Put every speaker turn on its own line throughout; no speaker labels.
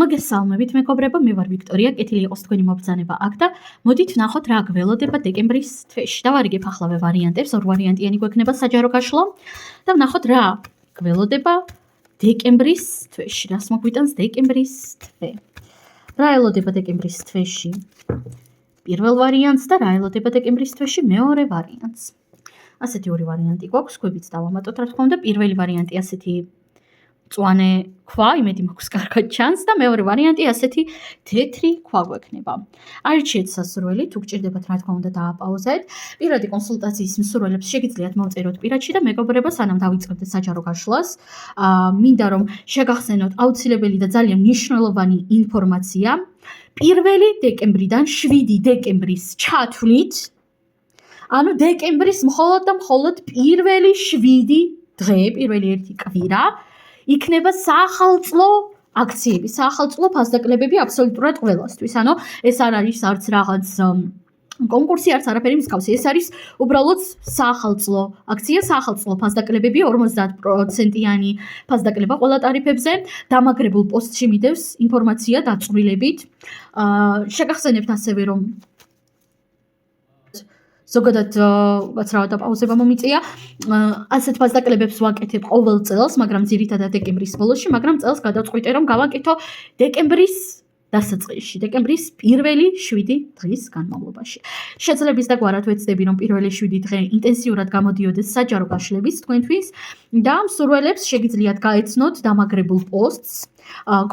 მოგესალმებით მეგობრებო, მე ვარ ვიქტორია, კეთილი იყოს თქვენი მობრძანება აქ და მოდით ვნახოთ რა გველოდება დეკემბრის თვეში. დავარიგებ ახლავე ვარიანტებს, ორ ვარიანტიანი გვექნება საჯარო გაშლა და ვნახოთ რა გველოდება დეკემბრის თვეში. რას მოგვიტანს დეკემბრის თვე? რა ელოდება დეკემბრის თვეში? პირველ ვარიანტს და რა ელოდება დეკემბრის თვეში მეორე ვარიანტს. ასეთი ორი ვარიანტი გვაქვს, ქვებიც დავამატოთ რა თქმა უნდა. პირველი ვარიანტი ასეთი მწვანე ქვა, იმედი მაქვს კარგად ჩანს და მეორე ვარიანტი ასეთი თეთრი ქვა გვექნება. არჩიეთ სასურველი, თუ გჭირდებათ რა თქმა უნდა დააპაუზეთ. პირადი კონსულტაციის მსურველებს შეგიძლიათ მოვწეროთ პირადში და მეგობრებო, სანამ დავიწყებდეთ საჯარო გაშლას, მინდა რომ შეგახსენოთ აუცილებელი და ძალიან მნიშვნელოვანი ინფორმაცია. 1 დეკემბრიდან 7 დეკემბრის ჩათვლით, ანუ დეკემბრის მხოლოდ და მხოლოდ პირველი 7 დღე, პირველი ერთი კვირა იქნება საახალწლო აქციები, საახალწლო ფასდაკლებები აბსოლუტურად ყველასთვის. ანუ ეს არ არის არც რაღაც კონკურსი, არც არაფერი მსგავსი. ეს არის უბრალოდ საახალწლო აქცია, საახალწლო ფასდაკლებები 50%-იანი ფასდაკლება ყველა ტარიფებზე. დამაგრებულ პოსტში მიდევს ინფორმაცია დაწვრილებით. შეგახსენებთ ასევე რომ ზოგადად ვაცრავად დაპაუზება მომიწია. ასეთ ფასდაკლებებს ვაკეთებ ყოველ წელს, მაგრამ ძირითადად დეკემბრის ბოლოში, მაგრამ წელს გადავწყვიტე რომ გავაკეთო დეკემბრის დასაწყისში, დეკემბრის პირველი 7 დღის განმავლობაში. შეძლების დაგვარად ვეცდები რომ პირველი 7 დღე ინტენსიურად გამოდიოდეს საჯარო გაშლების თქვენთვის და მსურველებს შეგიძლიათ გაეცნოთ დამაგრებულ პოსტს.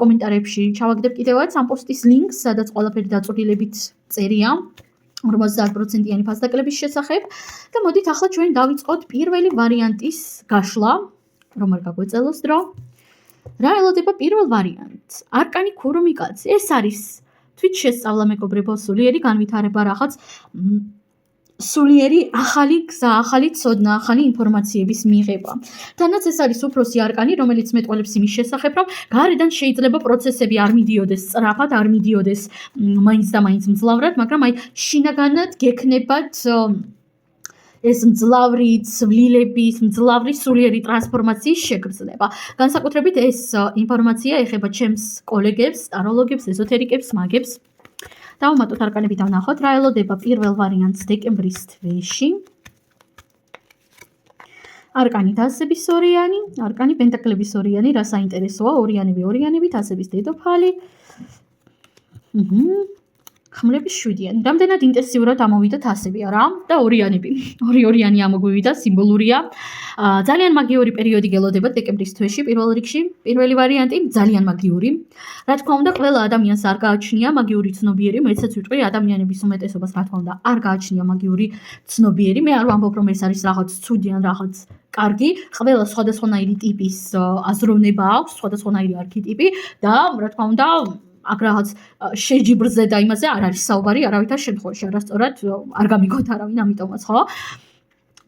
კომენტარებში ჩავაგდებ კიდევაც ამ პოსტის ლინკს, სადაც ყველაფერი დაწვრილებით წერია 50%-იანი ფასდაკლების შესახებ და მოდით ახლა ჩვენ დავიწყოთ პირველი ვარიანტის გაშლა, რომ არ გაგვეწელოს დრო. რა ელოდება პირველ ვარიანტს? არკანი ქურუმიკაცი. ეს არის თვით შესწავლა მეგობრებო, სულიერი განვითარება, რაღაც სულიერი ახალი გზა, ახალი ცოდნა, ახალი ინფორმაციების მიღება. თანაც ეს არის უფროსი არკანი, რომელიც მეტყველებს იმის შესახებ, რომ გარედან შეიძლება პროცესები არ მიდიოდეს სწრაფად, არ მიდიოდეს მაინც და მაინც მძლავრად, მაგრამ აი შინაგანად გექნებათ ეს მძლავრი ცვლილების, მძლავრი სულიერი ტრანსფორმაციის შეგრძნება. განსაკუთრებით ეს ინფორმაცია ეხება ჩემს კოლეგებს, ტაროლოგებს, ეზოთერიკებს, მაგებს. დავამატოთ არკანები და ვნახოთ რა ელოდება პირველ ვარიანტს დეკემბრის თვეში. არკანი თასების ორიანი, არკანი პენტაკლების ორიანი, რა საინტერესოა, ორიანები, თასების დედოფალი. ხმლების 7-იანი. რამდენად ინტენსიურად ამოვიდა თასები, არა? და ორიანები. ორიანი ამოგვივიდა, სიმბოლურია. ძალიან მაგიური პერიოდი გელოდება დეკემბრის თვეში, პირველ რიგში. პირველი ვარიანტი ძალიან მაგიური. რა თქმა უნდა, ყველა ადამიანს არ გააჩნია მაგიური ცნობიერი, მეცაც ვიტყვი, ადამიანების უმეტესობას რა თქმა უნდა არ გააჩნია მაგიური ცნობიერი. მე არ ვამბობ რომ ეს არის რაღაც ცუდი ან რაღაც კარგი. ყველა სხვადასხვანაირი ტიპის აზროვნება აქვს, სხვადასხვანაირი არქეტიპი და რა თქმა უნდა აქ რაღაც შეჯიბრზე და იმაზე არ არის საუბარი არავითარ შემთხვევაში, არასწორად არ გამიგოთ არავინ ამიტომაც, ხო?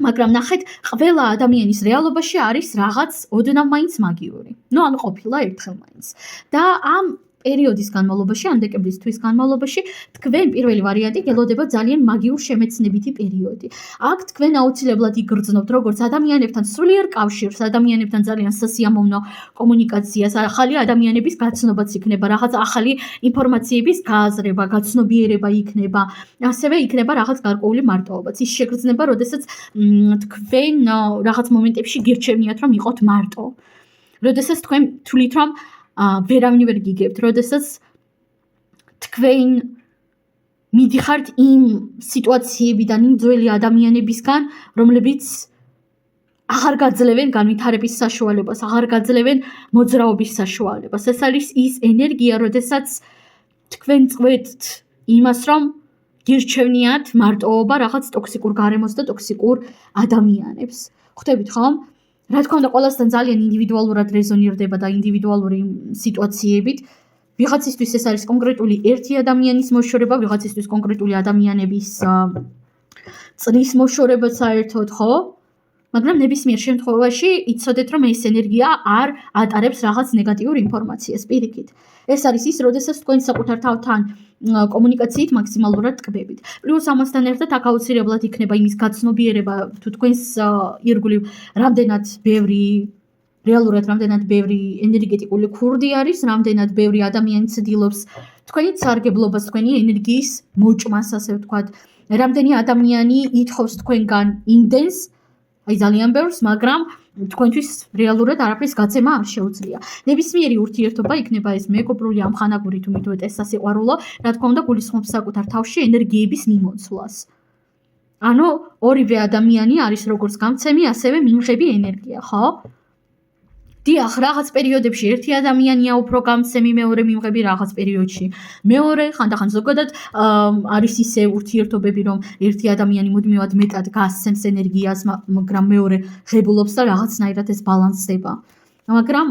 მაგრამ ნახეთ, ყველა ადამიანის რეალობაში არის რაღაც ოდნავ მაინც მაგიური. ანუ ყოფილა ერთხელ მაინც. და ამ პერიოდის განმავლობაში, ამ დეკემბრის თვის განმავლობაში, თქვენ პირველი ვარიანტი გელოდება ძალიან მაგიურ შემეცნებითი პერიოდი. აქ თქვენ აუცილებლად იგრძნობთ როგორც ადამიანებთან სულიერ კავშირს, ადამიანებთან ძალიან სასიამოვნო კომუნიკაციას, ახალი ადამიანების გაცნობაც იქნება, რაღაც ახალი ინფორმაციების გააზრება, გაცნობიერება იქნება, ასევე იქნება რაღაც გარკვეული მარტოობაც. ის შეგრძნება, როდესაც თქვენ რაღაც მომენტებში გირჩევნიათ რომ იყოთ მარტო. როდესაც თქვენ თვლით რომ ვერავინ ვერ გიგებთ, როდესაც თქვენ მიდიხართ იმ სიტუაციებიდან, იმ ძველი ადამიანებისგან, რომლებიც აღარ გაძლევენ განვითარების საშუალებას, აღარ გაძლევენ მოძრაობის საშუალებას. ეს არის ის ენერგია, როდესაც თქვენ წვეთთ იმას, რომ გირჩევნიათ მარტოობა რაღაც ტოქსიკურ გარემოს და ტოქსიკურ ადამიანებს. ხვდებით ხომ? რა თქმა უნდა, ყველასთან ძალიან ინდივიდუალურად რეზონირდება და ინდივიდუალური სიტუაციებით. ვიღაცისთვის ეს არის კონკრეტული ერთი ადამიანის მოშორება, ვიღაცისთვის კონკრეტული ადამიანების წრის მოშორება საერთოდ, ხო? მაგრამ ნებისმიერ შემთხვევაში იცოდეთ, რომ ეს ენერგია არ ატარებს რაღაც ნეგატიურ ინფორმაციას პირიქით. ეს არის ის, როდესაც თქვენ საკუთარ თავთან კომუნიკაციით მაქსიმალურად ტკბებით. პლუს ამასთან ერთად აქ აუცილებლად იქნება იმის გაცნობიერება, თუ თქვენს ირგვლივ რამდენად ბევრი რეალურად რამდენად ბევრი ენერგეტიკული ქურდი არის, რამდენად ბევრი ადამიანი ცდილობს თქვენი სარგებლობას, თქვენი ენერგიის მოჭმას, ასე ვთქვათ, რამდენი ადამიანი ითხოვს თქვენგან იმდენს, აი ძალიან ბევრს, მაგრამ თქვენთვის რეალურად არაფრის გაცემა არ შეუძლია. ნებისმიერი ურთიერთობა იქნება ეს მეგობრული, ამხანაგური თუ მით უმეტეს სასიყვარულო, რა თქმა უნდა, გულისხმობს საკუთარ თავში ენერგიების მიმოცვლას. ანუ ორივე ადამიანი არის როგორც გამცემი, ასევე მიმღები ენერგია, ხო? დიახ, რაღაც პერიოდებში ერთი ადამიანია უფრო გამცემი, მეორე მიმღები რაღაც პერიოდში. მეორე ხანდახან ზოგადად არის ისე ურთიერთობები, რომ ერთი ადამიანი მუდმივად მეტად გასცემს ენერგიას, მაგრამ მეორე ღებულობს და რაღაცნაირად ეს ბალანსდება. მაგრამ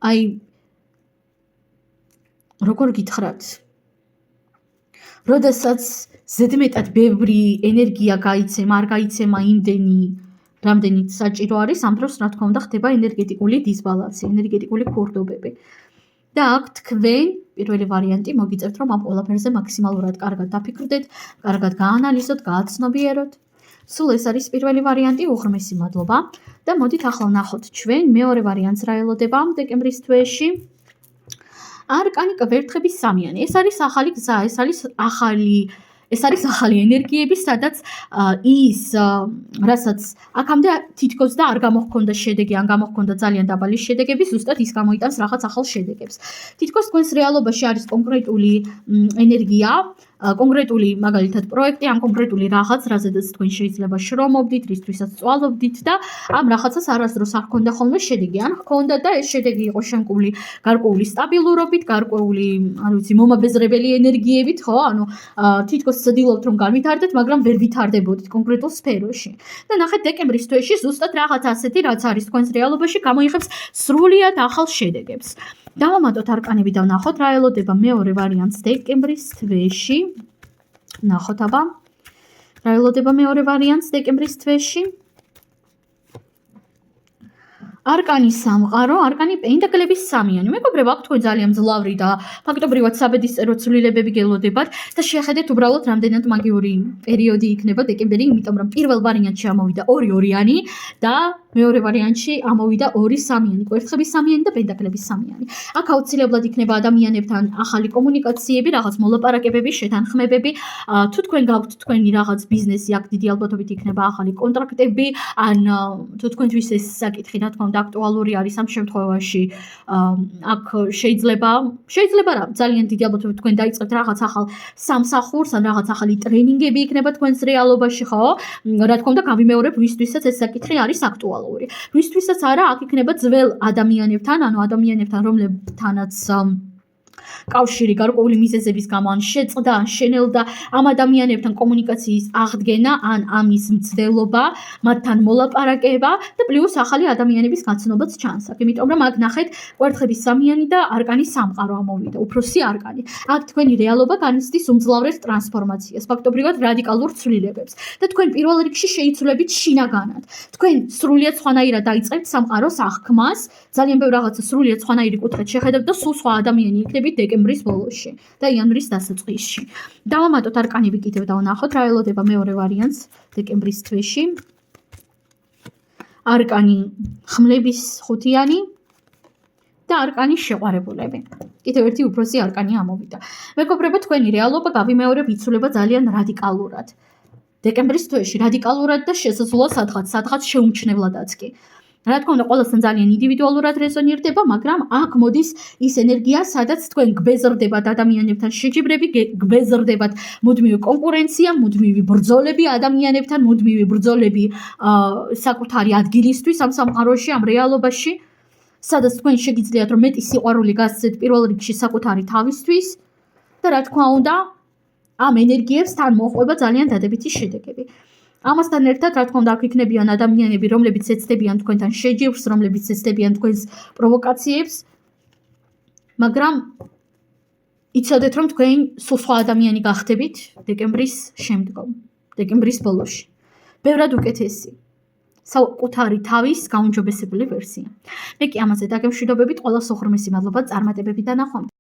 აი როგორ გითხრათ? როდესაც ზედმეტად ბევრი ენერგია გაიცემა, არ გაიცემა იმდენი რამდენიც საჭირო არის, ამ დროს რა თქმა უნდა ხდება ენერგეტიკული დისბალანსი, ენერგეტიკული ქურდობები. და აქ თქვენ პირველი ვარიანტი მოგიწევთ, რომ ამ ყველაფერზე მაქსიმალურად კარგად დაფიქრდეთ, კარგად გაანალიზოთ, გააცნობიეროთ. სულ ეს არის პირველი ვარიანტი, უღრმესი მადლობა და მოდით ახლა ვნახოთ ჩვენ მეორე ვარიანტს რა ელოდება დეკემბრის თვეში. არკანი კვერთხების სამიანი. ეს არის ახალი გზა, ეს არის ახალი ენერგიები, სადაც ის რასაც აქამდე თითქოს და არ გამოჰქონდა შედეგი, ან გამოჰქონდა ძალიან დაბალი შედეგები, ზუსტად ის გამოიტანს რაღაც ახალ შედეგებს. თითქოს თქვენს რეალობაში არის კონკრეტული ენერგია, კონკრეტული მაგალითად პროექტი, ან კონკრეტული რაღაც, რაზედაც თქვენ შეიძლება შრომობდით, რისთვისაც წვალობდით და ამ რაღაცას არასდროს არ ჰქონდა ხოლმე შედეგი, ან ჰქონდა და ეს შედეგი იყო შემკული გარკვეული სტაბილურობით, გარკვეული, არ ვიცი, მომაბეზრებელი ენერგიებით, ხო? ანუ თითქოს ცდილობთ რომ განვითარდეთ, მაგრამ ვერ ვითარდებოდით კონკრეტულ სფეროში. და ნახეთ დეკემბრის თვეში ზუსტად რაღაც ასეთი, რაც არის თქვენს რეალობაში, გამოიღებს სრულიად ახალ შედეგებს. დავამატოთ არკანები და ვნახოთ რა ელოდება მეორე ვარიანტს დეკემბრის თვეში. ნახოთ აბა. რა ელოდება მეორე ვარიანტს დეკემბრის თვეში? არკანი სამყარო, არკანი პენტაკლების სამიანი. მეგობრებო, აქ თქვენ ძალიან მძლავრი და ფაქტობრივად საბედისწერო ცვლილებები გელოდებათ და შეხედეთ უბრალოდ რამდენად მაგიური პერიოდი იქნება დეკემბერი, იმიტომ რომ პირველ ვარიანტში ამოვიდა 2-2-იანი და მეორე ვარიანტში ამოვიდა 2-3-იანი, კვერთხების სამიანი და პენტაკლების სამიანი. აქ აუცილებლად იქნება ადამიანებთან ახალი კომუნიკაციები, რაღაც მოლაპარაკებები, შეთანხმებები. თუ თქვენ გაქვთ თქვენი რაღაც ბიზნესი, აქ დიდი ალბათობით იქნება ახალი კონტრაქტები, ან თუ თქვენთვის ეს საკითხი რა თქმა უნდა აქტუალური არის ამ შემთხვევაში, აქ შეიძლება რა, ძალიან დიდი ალბათობით თქვენ დაიწყებთ რაღაც ახალ სამსახურს, ან რაღაც ახალი ტრენინგები იქნება თქვენს რეალობაში, ხო? რა თქმა უნდა გავიმეორებ, ვისთვისაც ეს საკითხი არის აქტუალური. ვისთვისაც არა, აქ იქნება ძველ ადამიანებთან, ანუ ადამიანებთან, რომლებთანაც კავშირი გარკვეული მიზეზების გამო ან შეწყდა, ან შენელდა ამ ადამიანებთან კომუნიკაციის აღდგენა, ან ამის მცდელობა, მათთან მოლაპარაკება და პლუს ახალი ადამიანების გაცნობაც ჩანს. იმიტომ რომ აქ ნახეთ კვერთხების სამიანი და არკანის სამყარო ამოვიდა, უფროსი არკანი. აქ თქვენი რეალობა განიცდის უმძლავრეს ტრანსფორმაციას, ფაქტობრივად რადიკალურ ცვლილებებს და თქვენ პირველ რიგში შეიცვლებით შინაგანად. თქვენ სრულიად სხვანაირად დაიწყებთ სამყაროს აღქმას, ძალიან ბევრ რაღაცას სრულიად სხვანაირი კუთხით შეხედებთ და სულ სხვა ადამიანი იქნებით დეკემბრის ბოლოში და იანვრის დასაწყისში. დავამატოთ არკანები კიდევ და ვნახოთ რა ელოდება მეორე ვარიანტს დეკემბრის თვეში. არკანი ხმლების ხუთიანი და არკანი შეყვარებულები. კიდევ ერთი უფროსი არკანი ამოვიდა. მეგობრებო, თქვენი რეალობა გავიმეორებ იცვლება ძალიან რადიკალურად. დეკემბრის თვეში რადიკალურად და შესაძლოა სადღაც შეუმჩნევლადაც კი. რა თქმა უნდა, ყველასთან ძალიან ინდივიდუალურად რეზონირდება, მაგრამ აქ მოდის ის ენერგია, სადაც თქვენ გბეზრდებათ ადამიანებთან შეჯიბრები, გბეზრდებათ მუდმივი კონკურენცია, მუდმივი ბრძოლები ადამიანებთან, მუდმივი ბრძოლები საკუთარი ადგილისთვის ამ სამყაროში, ამ რეალობაში, სადაც თქვენ შეგიძლიათ რომ მეტი სიყვარული გასცეთ პირველ რიგში საკუთარი თავისთვის და რა თქმა უნდა, ამ ენერგიებს თან მოჰყვება ძალიან დადებითი შედეგები. ამასთან ერთად, რა თქმა უნდა, აქ იქნებიან ადამიანები, რომლებიც ეცდებიან თქვენთან შეჯიბრს, რომლებიც ეცდებიან თქვენს პროვოკაციებს, მაგრამ იცოდეთ, რომ თქვენ სულ სხვა ადამიანი გახდებით დეკემბრის შემდგომ, დეკემბრის ბოლოში. ბევრად უკეთესი. საკუთარი თავის გაუმჯობესებული ვერსია. მე კი ამაზე დაგემშვიდობებით, ყველას უღრმესი მადლობა წარმატებები და ნახვამდის.